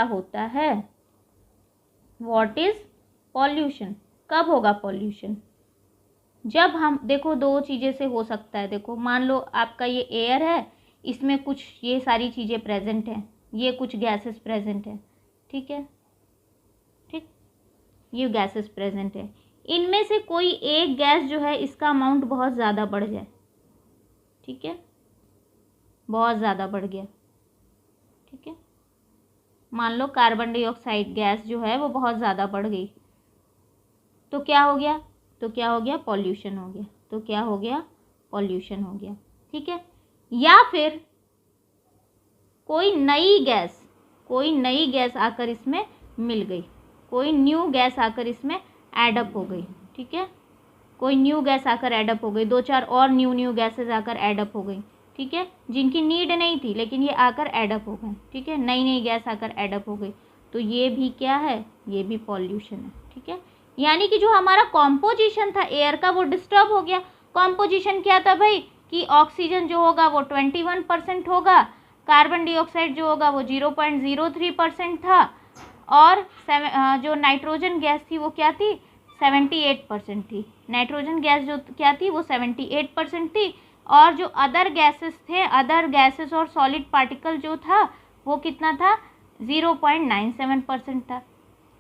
होता है, व्हाट इज पॉल्यूशन, कब होगा पॉल्यूशन, जब हम, देखो दो चीज़ें से हो सकता है, देखो मान लो आपका ये एयर है, इसमें कुछ ये सारी चीज़ें प्रेजेंट हैं, ये कुछ गैसेस प्रेजेंट है, ठीक है, ठीक, ये गैसेस प्रेजेंट है, इनमें से कोई एक गैस जो है इसका अमाउंट बहुत ज़्यादा बढ़ जाए, ठीक है, बहुत ज़्यादा बढ़ गया, ठीक है, मान लो कार्बन डाइऑक्साइड गैस जो है वो बहुत ज़्यादा बढ़ गई, तो क्या हो गया, पॉल्यूशन हो गया, पॉल्यूशन हो गया, ठीक है। या फिर कोई नई गैस आकर इसमें मिल गई, कोई न्यू गैस आकर इसमें एडअप हो गई, ठीक है। कोई न्यू गैस आकर एडअप हो गई, 2-4 और न्यू गैसेस आकर एडअप हो गई, ठीक है, जिनकी नीड नहीं थी लेकिन ये आकर एडअप हो गए, ठीक है, नई गैस आकर एडअप हो गई। तो ये भी क्या है, ये भी पॉल्यूशन है, ठीक है। यानी कि जो हमारा कॉम्पोजिशन था एयर का वो डिस्टर्ब हो गया। कॉम्पोजिशन क्या था भाई कि ऑक्सीजन जो होगा वो 21% होगा, कार्बन डाइऑक्साइड जो होगा वो 0.03% था, और जो नाइट्रोजन गैस थी वो क्या थी, 78% थी। नाइट्रोजन गैस जो क्या थी वो 78% थी, और जो अदर गैसेस और सॉलिड पार्टिकल जो था वो कितना था, 0.97% था।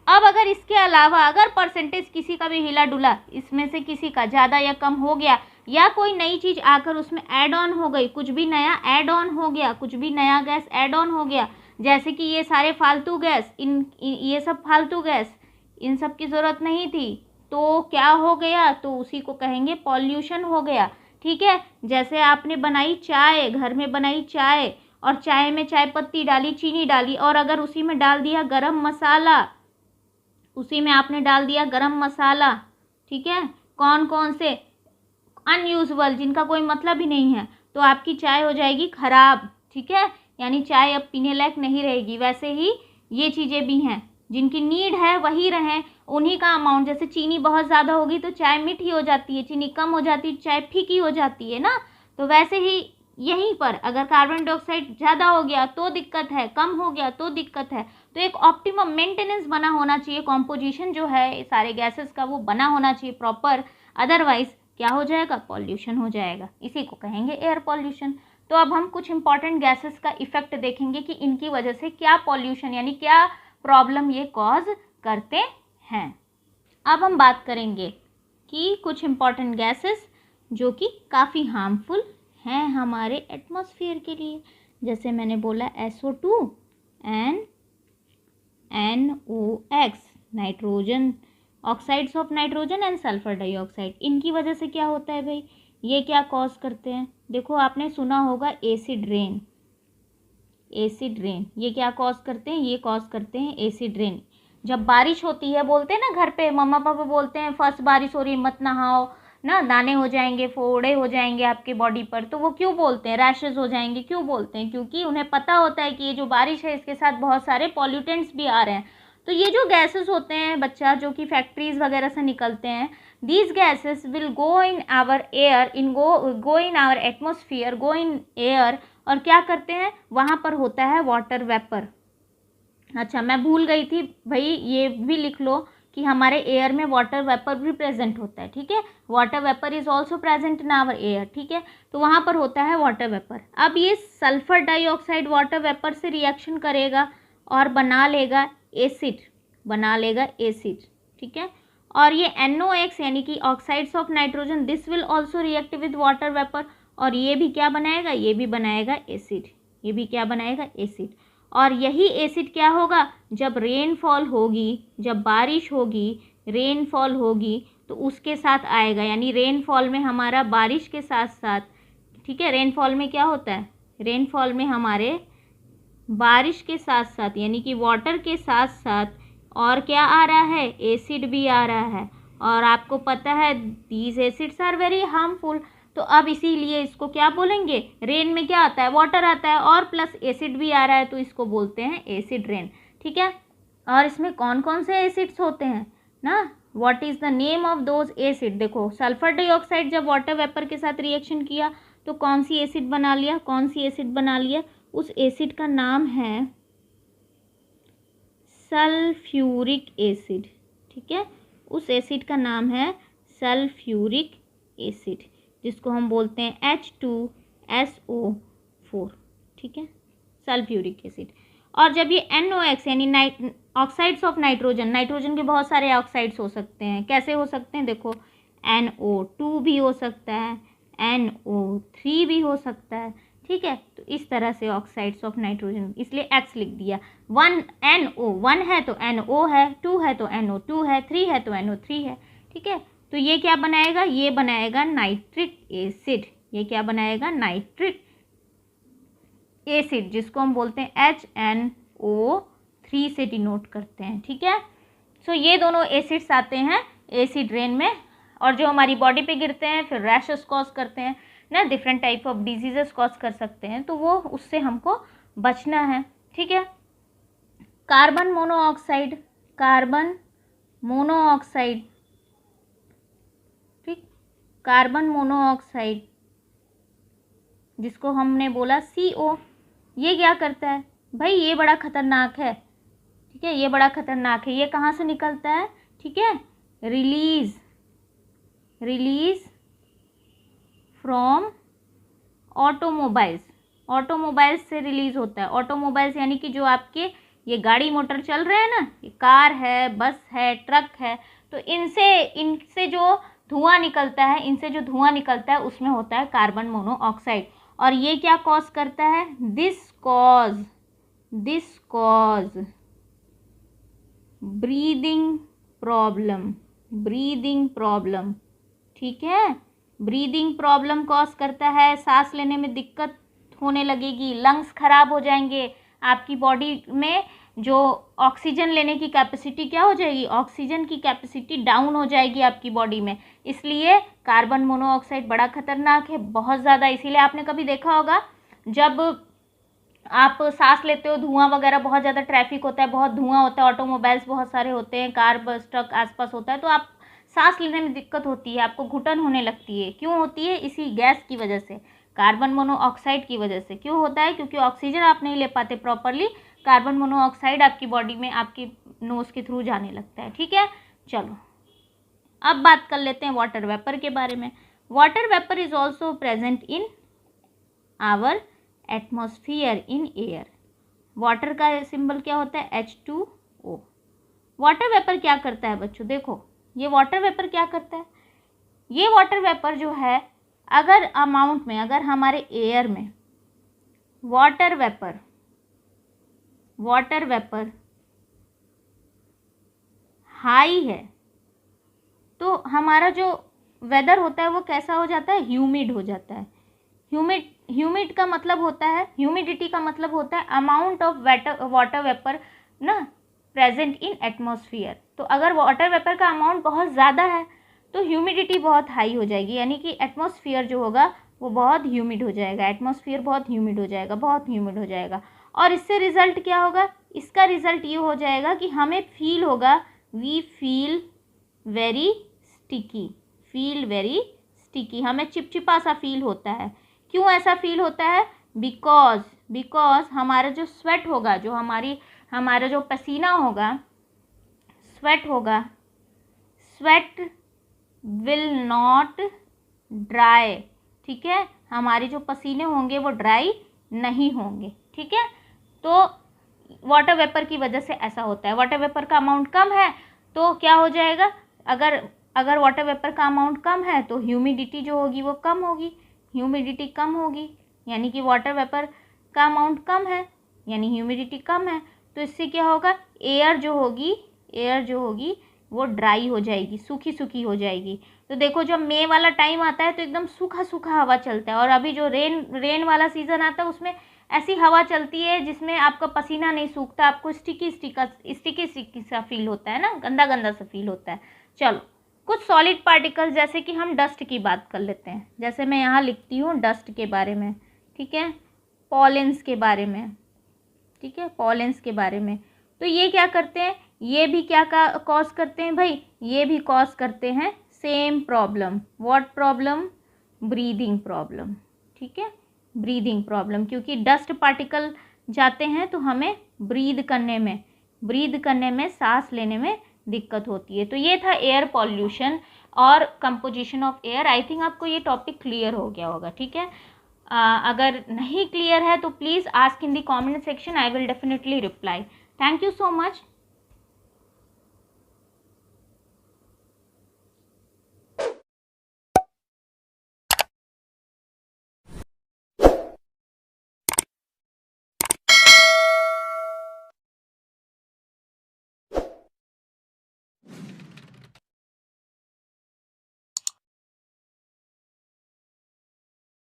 अब अगर इसके अलावा अगर परसेंटेज किसी का भी हिला डुला, इसमें से किसी का ज़्यादा या कम हो गया, या कोई नई चीज़ आकर उसमें ऐड ऑन हो गई, कुछ भी नया ऐड ऑन हो गया, कुछ भी नया गैस ऐड ऑन हो गया, जैसे कि ये सारे फालतू गैस, ये सब फालतू गैस, इन सब की ज़रूरत नहीं थी, तो क्या हो गया, तो उसी को कहेंगे पॉल्यूशन हो गया, ठीक है। जैसे आपने बनाई चाय, घर में बनाई चाय, और चाय में चाय पत्ती डाली, चीनी डाली, और अगर उसी में डाल दिया गरम मसाला, उसी में आपने डाल दिया गरम मसाला, ठीक है, कौन कौन से अनयूजुअल, जिनका कोई मतलब ही नहीं है, तो आपकी चाय हो जाएगी खराब, ठीक है, यानी चाय अब पीने लायक नहीं रहेगी। वैसे ही ये चीज़ें भी हैं, जिनकी नीड है वही रहें, उन्हीं का अमाउंट, जैसे चीनी बहुत ज़्यादा होगी तो चाय मीठी हो जाती है, चीनी कम हो जाती है चाय फीकी हो जाती है ना। तो वैसे ही यहीं पर अगर कार्बन डाइऑक्साइड ज़्यादा हो गया तो दिक्कत है, कम हो गया तो दिक्कत है। तो एक ऑप्टिमम मेंटेनेंस बना होना चाहिए, कॉम्पोजिशन जो है सारे गैसेस का वो बना होना चाहिए प्रॉपर, अदरवाइज क्या हो जाएगा, पॉल्यूशन हो जाएगा। इसी को कहेंगे एयर पॉल्यूशन। तो अब हम कुछ इंपॉर्टेंट गैसेस का इफेक्ट देखेंगे कि इनकी वजह से क्या पॉल्यूशन यानी क्या प्रॉब्लम ये कॉज करते हैं। अब हम बात करेंगे कि कुछ इंपॉर्टेंट गैसेस जो कि काफ़ी हार्मफुल हैं हमारे एटमॉस्फेयर के लिए। जैसे मैंने बोला SO2 and NOx, nitrogen oxides of nitrogen and sulphur dioxide. इनकी वजह से क्या होता है भाई, ये क्या कॉज करते हैं, देखो आपने सुना होगा एसिड रेन। एसिड रेन ये क्या कॉज करते हैं, ये कॉज करते हैं एसिड रेन। जब बारिश होती है, बोलते हैं ना घर पे मम्मा पापा बोलते हैं फर्स्ट बारिश हो रही मत नहाओ ना, दाने हो जाएंगे, फोड़े हो जाएंगे आपके बॉडी पर। तो वो क्यों बोलते हैं, रैशेज हो जाएंगे, क्यों बोलते हैं, क्योंकि उन्हें पता होता है कि ये जो बारिश है इसके साथ बहुत सारे पॉल्यूटेंट्स भी आ रहे हैं। तो ये जो गैसेस होते हैं बच्चा, जो कि फैक्ट्रीज वगैरह से निकलते हैं, these gases will go in our air, go in our atmosphere, go in air, और क्या करते हैं, वहाँ पर होता है वाटर वेपर। अच्छा मैं भूल गई थी भाई, ये भी लिख लो कि हमारे एयर में वाटर वेपर भी प्रेजेंट होता है, ठीक है। Water vapour is also present in our air, ठीक है। तो वहाँ पर होता है वाटर वेपर। अब ये सल्फर डाइऑक्साइड वाटर वेपर से रिएक्शन करेगा और बना लेगा एसिड, ठीक है। और ये NOx यानी कि oxides of nitrogen, this will also react with water vapour, और ये भी क्या बनाएगा, ये भी बनाएगा एसिड, ये भी क्या बनाएगा, एसिड। और यही एसिड क्या होगा, जब रेनफॉल होगी, जब बारिश होगी, रेनफॉल होगी, तो उसके साथ आएगा। यानी रेनफॉल में हमारा बारिश के साथ साथ, ठीक है, रेनफॉल में क्या होता है, रेनफॉल में हमारे बारिश के साथ साथ यानी कि वाटर के साथ साथ और क्या आ रहा है, एसिड भी आ रहा है। और आपको पता है these acids are very harmful. तो अब इसीलिए इसको क्या बोलेंगे, रेन में क्या आता है, वाटर आता है और प्लस एसिड भी आ रहा है, तो इसको बोलते हैं एसिड रेन, ठीक है। और इसमें कौन कौन से एसिड्स होते हैं ना, what is the name of those acid. देखो सल्फर डाइऑक्साइड जब वाटर वेपर के साथ रिएक्शन किया तो कौन सी एसिड बना लिया, कौन सी एसिड बना लिया, उस एसिड का नाम है सल्फ्यूरिक एसिड, ठीक है। उस एसिड का नाम है सल्फ्यूरिक एसिड, जिसको हम बोलते हैं H2SO4, ठीक है, सल्फ्यूरिक एसिड। और जब ये NOx यानी ऑक्साइड्स ऑफ नाइट्रोजन, नाइट्रोजन के बहुत सारे ऑक्साइड्स हो सकते हैं, कैसे हो सकते हैं, देखो NO2 भी हो सकता है, NO3 भी हो सकता है, ठीक है। तो इस तरह से ऑक्साइड्स ऑफ नाइट्रोजन, इसलिए X लिख दिया। 1 है तो NO है, 2 है तो NO2 है, 3 है तो NO3 है, ठीक है। तो ये क्या बनाएगा, ये बनाएगा नाइट्रिक एसिड, ये क्या बनाएगा, नाइट्रिक एसिड, जिसको हम बोलते हैं HNO3 से डिनोट करते हैं। ठीक है, सो ये दोनों एसिड्स आते हैं एसिड रेन में, और जो हमारी बॉडी पे गिरते हैं फिर रैशेस कॉज करते हैं ना, different type of diseases cause कर सकते हैं, तो वो उससे हमको बचना है। ठीक है, कार्बन मोनोऑक्साइड, कार्बन मोनोऑक्साइड, ठीक, कार्बन मोनोऑक्साइड जिसको हमने बोला CO, ये क्या करता है भाई, ये बड़ा खतरनाक है। ठीक है, ये बड़ा खतरनाक है। ये कहाँ से निकलता है, ठीक है, रिलीज फ्रॉम ऑटोमोबाइल्स, ऑटोमोबाइल्स से रिलीज होता है। ऑटोमोबाइल्स यानी कि जो आपके ये गाड़ी मोटर चल रहे हैं ना, ये कार है, बस है, ट्रक है, तो इनसे जो धुआं निकलता है, उसमें होता है कार्बन मोनोऑक्साइड। और ये क्या कॉज करता है, दिस कॉज ब्रीदिंग प्रॉब्लम। ठीक है, ब्रीदिंग प्रॉब्लम कॉज करता है, सांस लेने में दिक्कत होने लगेगी, लंग्स खराब हो जाएंगे, आपकी बॉडी में जो ऑक्सीजन लेने की कैपेसिटी क्या हो जाएगी, ऑक्सीजन की कैपेसिटी डाउन हो जाएगी आपकी बॉडी में। इसलिए कार्बन मोनोऑक्साइड बड़ा खतरनाक है, बहुत ज़्यादा। इसीलिए आपने कभी देखा होगा जब आप सांस लेते हो, धुआं वगैरह बहुत ज़्यादा, ट्रैफिक होता है, बहुत धुआं होता है, ऑटोमोबाइल्स बहुत सारे होते हैं, कार बस ट्रक आसपास होता है, तो आप सांस लेने में दिक्कत होती है, आपको घुटन होने लगती है। क्यों होती है, इसी गैस की वजह से, कार्बन मोनोऑक्साइड की वजह से। क्यों होता है, क्योंकि ऑक्सीजन आप नहीं ले पाते प्रॉपरली, कार्बन मोनोऑक्साइड आपकी बॉडी में आपकी नोज के थ्रू जाने लगता है। ठीक है, चलो अब बात कर लेते हैं वाटर वेपर के बारे में। Water vapour is also present in our atmosphere in air. Water का सिंबल क्या होता है, H2O। वाटर वेपर क्या करता है बच्चों, देखो ये वाटर वेपर क्या करता है, ये वाटर वेपर जो है, अगर अमाउंट में, अगर हमारे एयर में वाटर वेपर हाई है, तो हमारा जो वेदर होता है वो कैसा हो जाता है, ह्यूमिड हो जाता है। ह्यूमिड का मतलब होता है, ह्यूमिडिटी का मतलब होता है अमाउंट ऑफ वाटर वेपर ना प्रेजेंट इन एटमॉस्फियर। तो अगर वाटर वेपर का अमाउंट बहुत ज़्यादा है तो ह्यूमिडिटी बहुत हाई हो जाएगी, यानी कि एटमॉस्फियर जो होगा वो बहुत ह्यूमिड हो जाएगा, एटमॉस्फियर बहुत ह्यूमिड हो जाएगा। और इससे रिजल्ट क्या होगा, इसका रिजल्ट ये हो जाएगा कि हमें फील होगा, वी फील वेरी स्टिकी, हमें चिपचिपा सा फील होता है। क्यों ऐसा फील होता है, बिकॉज हमारा जो स्वेट होगा, जो हमारा जो पसीना होगा, स्वेट विल नॉट ड्राई। ठीक है, हमारे जो पसीने होंगे वो ड्राई नहीं होंगे। ठीक है, तो वाटर वेपर की वजह से ऐसा होता है। वाटर वेपर का अमाउंट कम है तो क्या हो जाएगा, अगर वाटर वेपर का अमाउंट कम है तो ह्यूमिडिटी जो होगी वो कम होगी, ह्यूमिडिटी कम होगी, यानी कि वाटर वेपर का अमाउंट कम है यानी ह्यूमिडिटी कम है। तो इससे क्या होगा, एयर जो होगी वो ड्राई हो जाएगी, सूखी हो जाएगी। तो देखो जब मई वाला टाइम आता है तो एकदम सूखा हवा चलता है, और अभी जो रेन वाला सीज़न आता है उसमें ऐसी हवा चलती है जिसमें आपका पसीना नहीं सूखता, आपको स्टिकी सा फील होता है ना, गंदा सा फील होता है। चलो कुछ सॉलिड पार्टिकल्स, जैसे कि हम डस्ट की बात कर लेते हैं। जैसे मैं यहाँ लिखती हूँ डस्ट के बारे में, ठीक है, पॉलेंस के बारे में, ठीक है, पॉलेंस के बारे में। तो ये क्या करते हैं, ये भी क्या कॉज करते हैं भाई, ये भी कॉज करते हैं same problem. What problem, breathing problem. ठीक है, ब्रीदिंग प्रॉब्लम, क्योंकि डस्ट पार्टिकल जाते हैं तो हमें ब्रीद करने में सांस लेने में दिक्कत होती है। तो ये था एयर पॉल्यूशन और composition of air. I think आपको ये टॉपिक क्लियर हो गया होगा। ठीक है, अगर नहीं क्लियर है तो please ask in the comment section, I will definitely reply. Thank you so much.